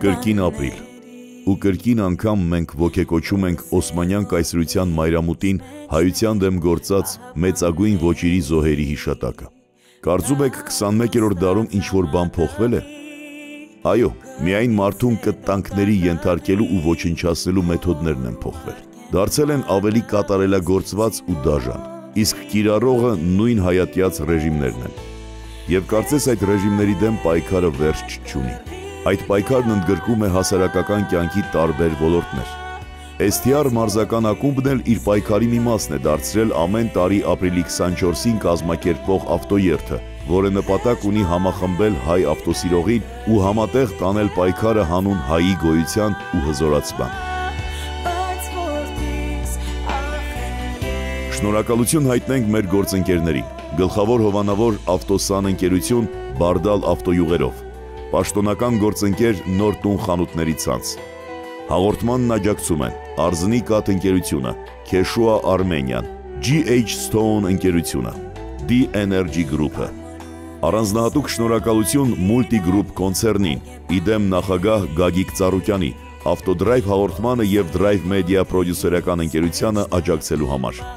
Կրկին ապրիլ ու կրկին անգամ մենք ոգեկոչում ենք Օսմանյան կայսրության մայրամուտին հայության դեմ գործած մեծագույն ոճիրի զոհերի հիշատակը։ Կարծում եք 21-րդ դարում ինչ-որ բան փոխվել է։ Այո, միայն մարդուն կտանքների ենթարկելու ու ոչնչացնելու մեթոդներն են փոխվել։ Դարձել են ավելի կատարելագործված ու դաժան, իսկ կիրառողը նույն հայատյաց ռեժիմներն են։ Եվ կարծես այդ ռեժիմների դեմ պայքարը վերջ չունի։ Այդ պայքարն ընդգրկում է հասարակական կյանքի տարբեր ոլորտներ։ STR մարզական ակումբն էլ իր պայքարի մի մասն է դարձրել ամեն տարի ապրիլի 24-ին կազմակերպվող ավտոերթը, որը նպատակ ունի համախմբել հայ ավտոսիրողին ու համատեղ տանել պայքարը հանուն հայի գոյության ու հզորացման։ Շնորհակալություն հայտնենք մեր գործընկերներին, գլխավոր հովանավոր ավտոսան ընկերություն Բարդալ ավտոյուղերով, պաշտոնական գործընկեր Նոր տուն խանութների ցանց։ Հաղորդմանն աջակցում են Arzenik ընկերությունը, Keshua Armenian, GH Stone ընկերությունը, D-Energy Group-ը։ Առանձնահատուկ շնորհակալություն Multigroup կոնցեռնին, իդեմ նախագահ Գագիկ Ծառուկյանի, Ավտոդրայվ հաղորդմանը և Drive Media պրոդյուսերական ընկերությանը աջակցելու համար։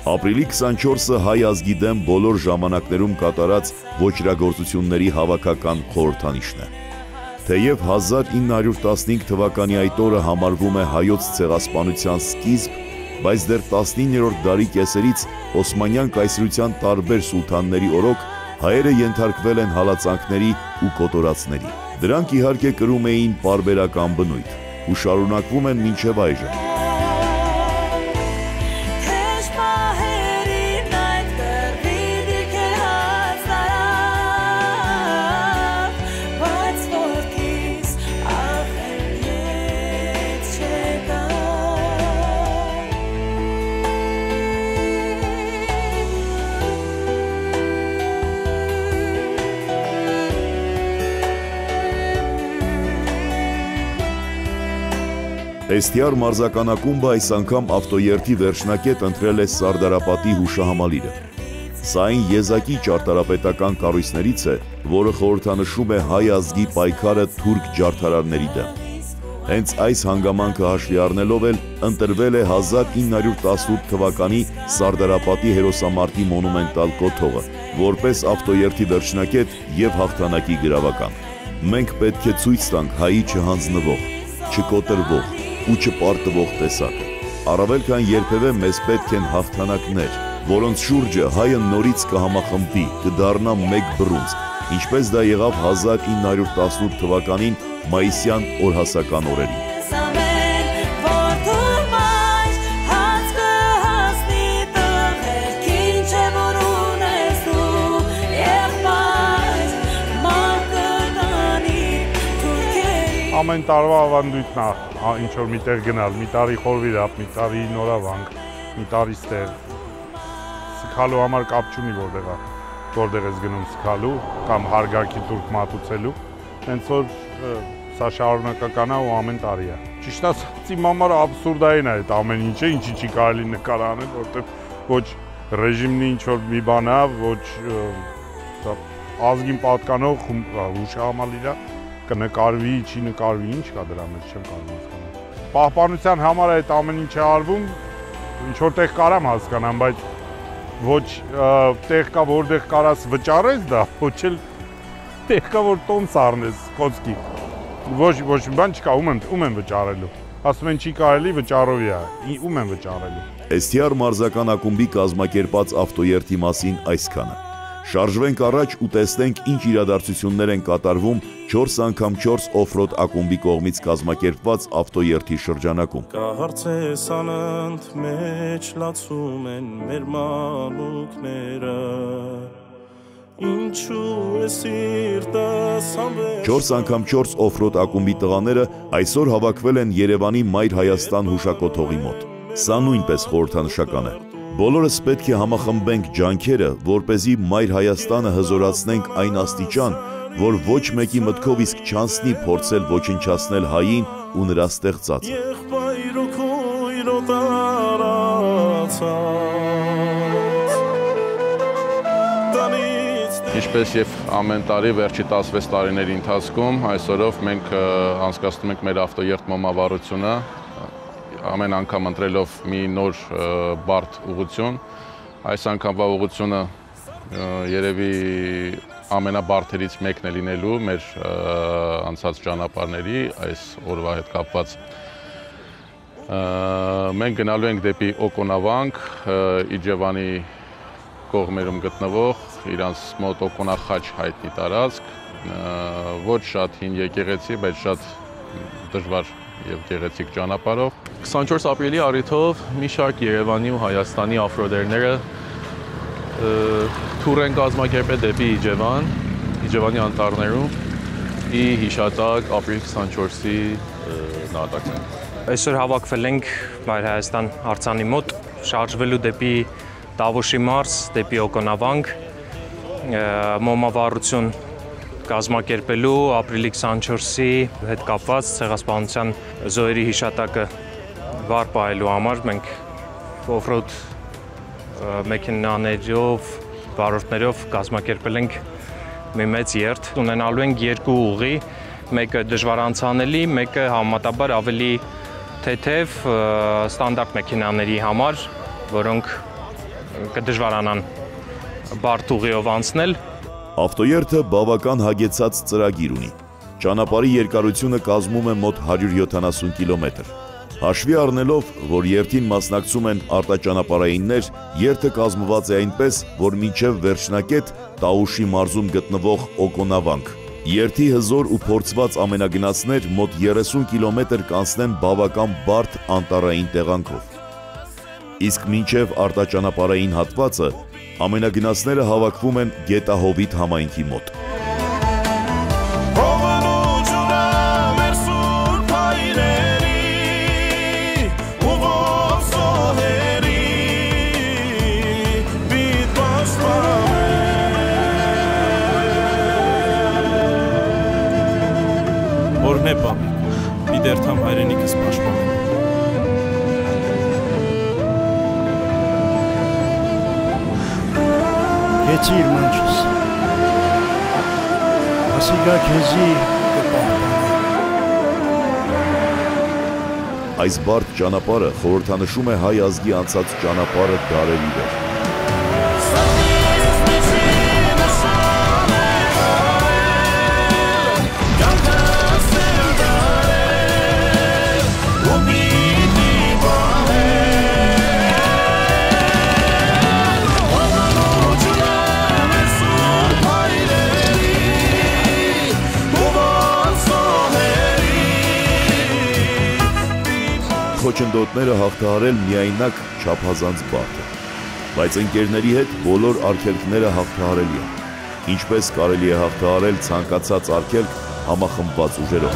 Ապրիլի 24-ը հայ ազգի դեմ բոլոր ժամանակներում կատարած ոճրագործությունների հավաքական խորհրդանիշն է։ Թեև 1915 թվականի այդ օրը համարվում է հայոց ցեղասպանության սկիզբ, բայց դեռ 19-րդ դարի կեսերից Օսմանյան կայսրության տարբեր սուլթանների օրոք հայերը ենթարկվել են հալածանքների ու կոտորածների։ Դրանք իհարկե կրում էին պարբերական բնույթ ու շարունակվում են մինչև այժմ։ STR մարզական ակումբը այս անգամ ավտոերթի վերջնակետ ընտրել է Սարդարապատի հուշահամալիրը։ Սա այն եզակի ճարտարապետական կառույցներից է, որը խորհրդանշում է հայ ազգի պայքարը թուրք ջարդարարների դեմ։ Հենց այս հանգամանքը հաշվի առնելով էլ ընտրվել է 1918 թվականի Սարդարապատի հերոսամարտի մոնումենտալ կոթողը, որպես ավտոերթի վերջնակետ և հաղթանակի գրավական։ Մենք պետք է ցույց տանք հայի չհանձնվող, չկոտրվող ու չպարտվող տեսակը։ Առավել քան երբևէ մեզ պետք են հաղթանակներ, որոնց շուրջը հայը նորից կհամախմբվի, կդառնա մեկ բռունցք, ինչպես դա եղավ 1918 թվականին մայիսյան օրհասական օրերին։ Ամեն տարվա ավանդույթն է ինչ-որ միտեղ գնալ, մի տարի խորվիրապ, մի տարի նորավանք, մի տարի ստեղ։ Սգալու համար կապ չունի որտեղ ես գնում սգալու կամ հարգարքի տուրք մատուցելու, հենց որ սա շարունակական է ու ամեն տարի է։ Ճիշտ ասած իմ համար աբսուրդային է այդ ամեն ինչը, ինչի չի կարելի նկար անել, որտեղ ոչ ռեժիմնի ինչ-որ մի բան է, ոչ ազգին պատկանող հուշահամալիր է, կնկարվի, չի նկարվի, ինչ կա դրա մեջ, չեմ կարող հասկանալ։ Պահպանության համար այդ ամեն ինչ է արվում, ինչ-որ տեղ կարամ հասկանամ, բայց ոչ տեղ կա, որտեղ կարաս վճարես դա, ոչ էլ տեղ կա, որ տոմս առնես խոսքի։ Ոչ մի բան չկա, ում են վճարելու։ Ասում են չի կարելի, վճարովի է, ում են վճարելու։ STR մարզական ակումբի կազմակերպած ավտոերթի մասին այսքանը։ Շարժվենք առաջ ու տեսնենք ինչ իրադարձություններ են կատարվում 4x4 օֆրոդ ակումբի կողմից կազմակերպված ավտոերթի շրջանակում։ Կարծես անընդ մեջ լացում են մեր մանուկները, ինչու է սիրտս անվերջ։ 4x4 օֆրոդ ակումբի տղաները այսօր հավաքվել են Երևանի Մայր Հայաստան հուշակոթողի մոտ։ Սա նույնպես խորհրդանշական է։ Բոլորս պետք է համախմբենք ջանքերը, որպեսզի Մայր Հայաստանը հզորացնենք այն աստիճան, որ ոչ մեկի մտքով իսկ չանցնի փորձել ոչնչացնել հային ու նրա ստեղծածը։ ինչպես եւ ամեն տարի վերջի 16 տարիների ընթացքում այսօրով մենք անցկացնում ենք մեր ավտոերթ մոմավառությունը, ամեն անգամ ընտրելով մի նոր բարդ ուղղություն։ Այս անգամվա ուղղությունը երևի ամենաբարդերից մեկն է լինելու մեր անցած ճանապարհների այս օրվա հետ կապված։ Մենք գնալու ենք դեպի Օկոնավանք, Իջևանի կողմերում գտնվող իրանց մոտ Օկոնախաչ հայտնի տարածք, ոչ շատ հին եկեղեցի, բայց շատ դժվար եւ գեղեցիկ ճանապարհով։ 24 ապրիլի առիթով մի շարք Երևանի ու Հայաստանի օֆրոդերները թուր են կազմակերպել դեպի Իջևան, Իջևանի անտառներում ի հիշատակ ապրիլ 24-ի նահատակներին։ Այսօր հավաքվել ենք Մայր Հայաստան արձանի մոտ, շարժվելու դեպի Տավուշի մարզ, դեպի Օկոնավանք, մոմավառություն կազմակերպելու ապրիլի 24-ի հետ կապված ցեղասպանության զոհերի հիշատակը վար պահելու համար մենք օֆրոդ մեքենաներով, վարորդներով կազմակերպել ենք մի մեծ երթ, ունենալու ենք երկու ուղի, մեկը դժվար անցանելի, մեկը համեմատաբար ավելի թեթև ստանդարտ մեքենաների համար, որոնք կդժվարանան բարդ ուղիով անցնել։ Ավտոերթը բավական հագեցած ծրագիր ունի։ Ճանապարհի երկարությունը կազմում է մոտ 170 կիլոմետր։ Հաշվի առնելով, որ երթին մասնակցում են արտաճանապարհայիններ, երթը կազմված է այնպես, որ մինչև վերջնակետ Տաուշի մարզում գտնվող Օկոնավանք։ Երթի հզոր ու փորձված ամենագնացներ մոտ 30 կիլոմետր կանցնեն բավական բարդ անտառային տեղանքով։ Իսկ մինչև արտաճանապարհային հատվածը ամենագնացները հավաքվում են Գետահովիտ համայնքի մոտ։ Որն է բաբիկ, մի դերթամ հայրենիքս պաշտպանում։ Գեցիր մանչս, ասիգա քեզի կպահպան։ Այս բարդ ճանապարհը խորհրդանշում է հայ ազգի անցած ճանապարհը դարերի վեր։ Խոչընդոտները հաղթահարել միայնակ չափազանց բարդ է, բայց ընկերների հետ բոլոր արգելքները հաղթահարելի են, ինչպես կարելի է հաղթահարել ցանկացած արգելք համախմբված ուժերով։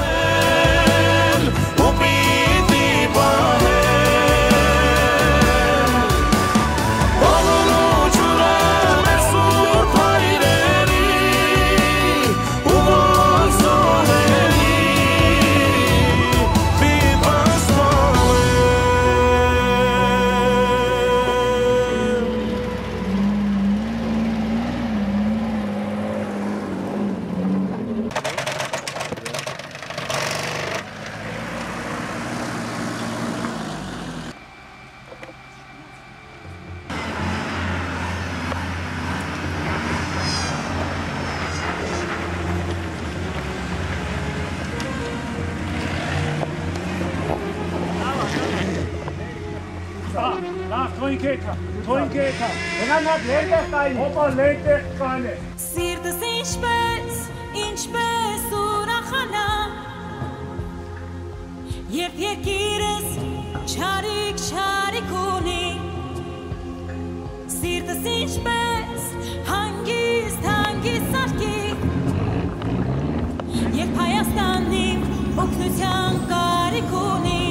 Սիրտս ինչպես ուրախանա, երբ երկիրս չարիք ունի, սիրտս ինչպես հանգիստ սարքի, երբ Հայաստանին օգնության կարիք ունի։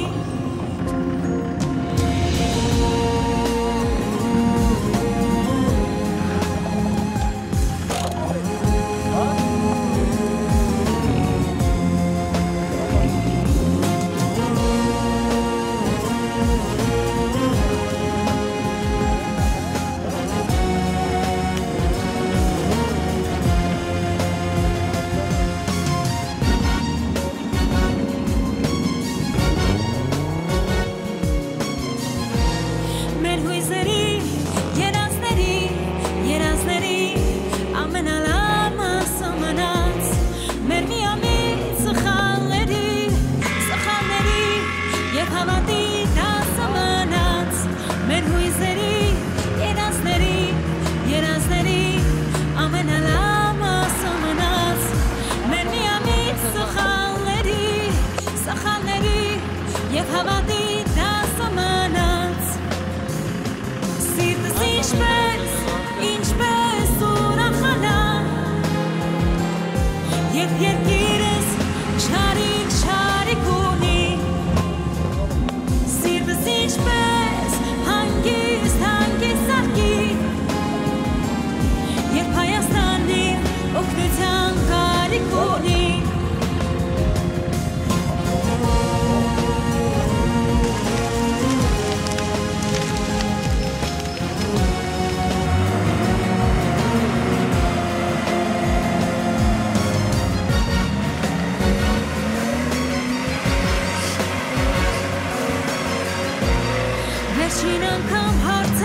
Վերջին անգամ հարց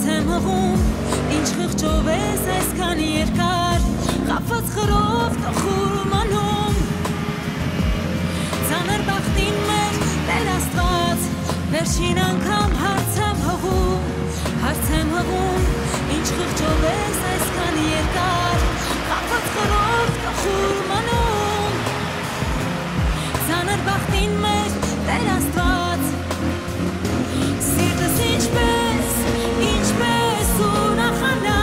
եմ հողում, ինչ խղճով ես այսքան երկար, խաբված խրով տխուր մանում, ծանր բախտին մեր Տեր Աստված, վերջին անգամ հարց եմ հողում, ինչ խղճով ես այսքան երկար, խաբված խրով տխուր մանում, ծանր բախտին մեր Տեր Աստված, սիրտս ինչպես ուրախանա,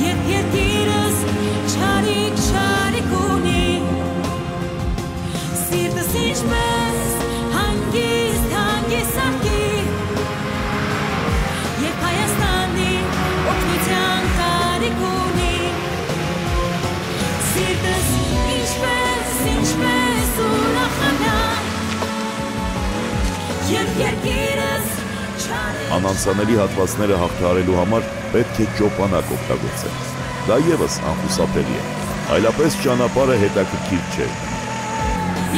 երբ երկիրս չարիք ունի, սիրտս ինչպես հանգիստ արկի, երբ Հայաստանի օգնության կարիք ունի, սիրտս ինչպես ուրախանա, երբ երկիրս Անանցանելի հատվածները հաղթահարելու համար պետք է ճոպանակ օգտագործել։ Դա ևս անխուսափելի է, այլապես ճանապարհը հետաքրքիր չէ։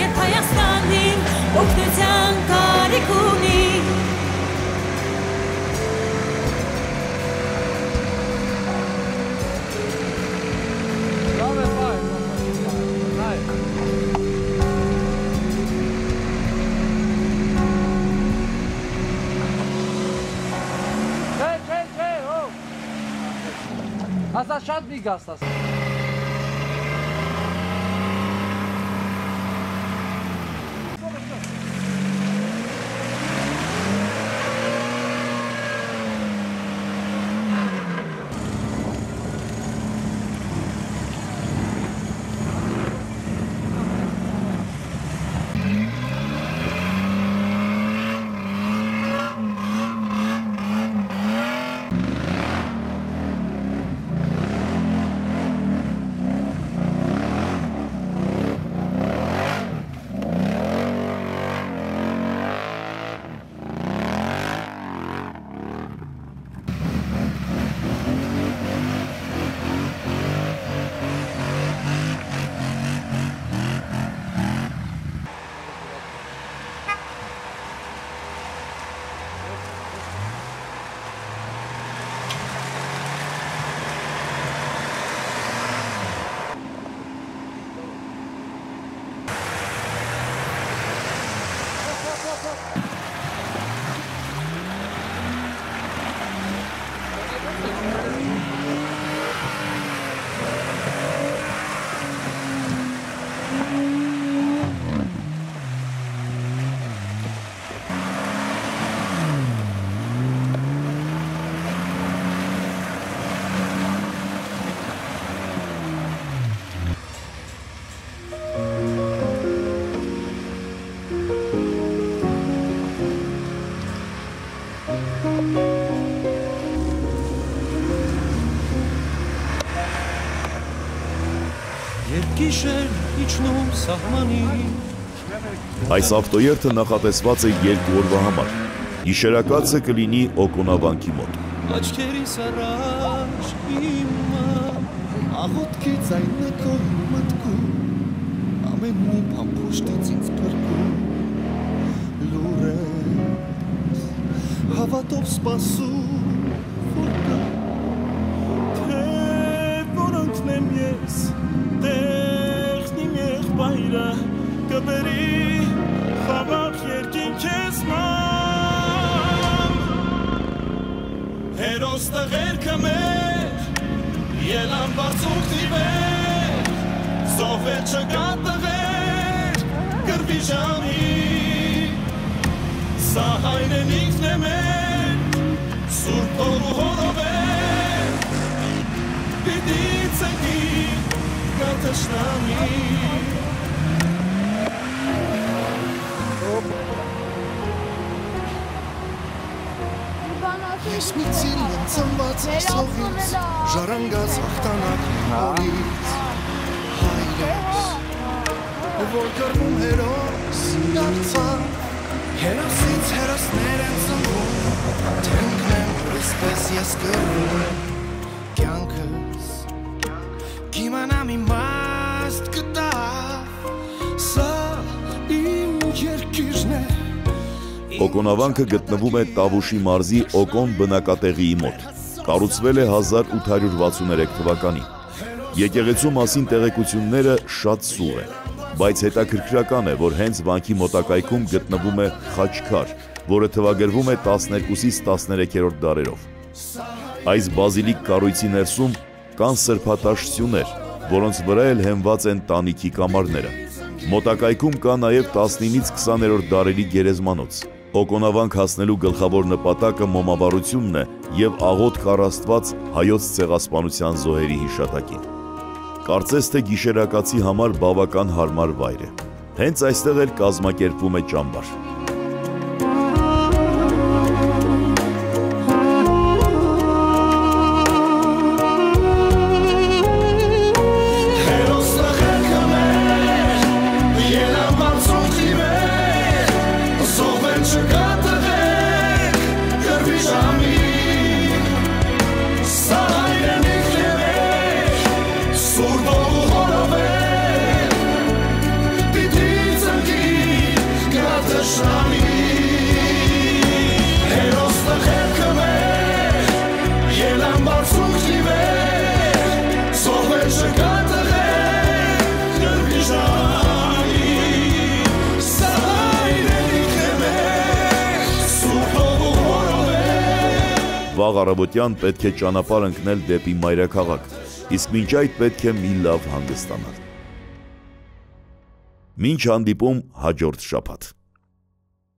Երբ Հայաստանին օգնության կարիք ունի, Asta շատ մի գաստաս։ Այս ավտոերթը նախատեսված է 2 օրվա համար։ Գիշերակացը կլինի Օկոնավանքի մոտ։ Աչքերիս առաջ իմը աղոտքի ձայնը քո մտքում ամեն մի բան փոշտից ինձ փրկում լուրես հավատով սպասում որ կա թե որ ընկնեմ ես Bayra kaberi xabar yerkin kesmam Herosta gherkamer yelan barzuk diver Sovet chagataver garbijani Sahayne niknemer surtoru horover Biditseki gatashnami Ես մի ծիլ եմ ծնված այսողից, ժառանգած հաղթանակ հորից, հայրես, որ կրվում հերոս դարձավ, հերոսից հերոսներ են ծնվում, թենքնեմ որսպես ես կրվում, կյանքս, կիմանամ իմաստ կտավ, սա իմ երկիրն է, Օկոնավանքը գտնվում է Տավուշի մարզի Օկոն բնակատեղիի մոտ։ Կառուցվել է 1863 թվականին։ Եկեղեցու մասին տեղեկությունները շատ սուր են, բայց հետաքրքրական է, որ հենց վանքի մոտակայքում գտնվում է խաչքար, որը թվագրվում է 12-ից 13-րդ դարերով։ Այս բազիլիկ կառույցի ներսում կան սրբատաշ սյուներ, որոնց վրա էլ հենված են տանիքի կամարները։ Մոտակայքում կա նաև 19-ից 20-րդ դարերի գերեզմանոց։ Օկոնավանք հասնելու գլխավոր նպատակը մոմավառությունն է և աղոթք առ Աստված հայոց ցեղասպանության զոհերի հիշատակին։ Կարծես թե գիշերակացի համար բավական հարմար վայր է։ Հենց այստեղ էլ կազմակերպվում է ճամբար։ Վաղ առավոտյան պետք է ճանապարհ ընկնել դեպի մայրաքաղաք, իսկ մինչ այդ պետք է մի լավ հանգստանալ։ Մինչ հանդիպում հաջորդ շաբաթ։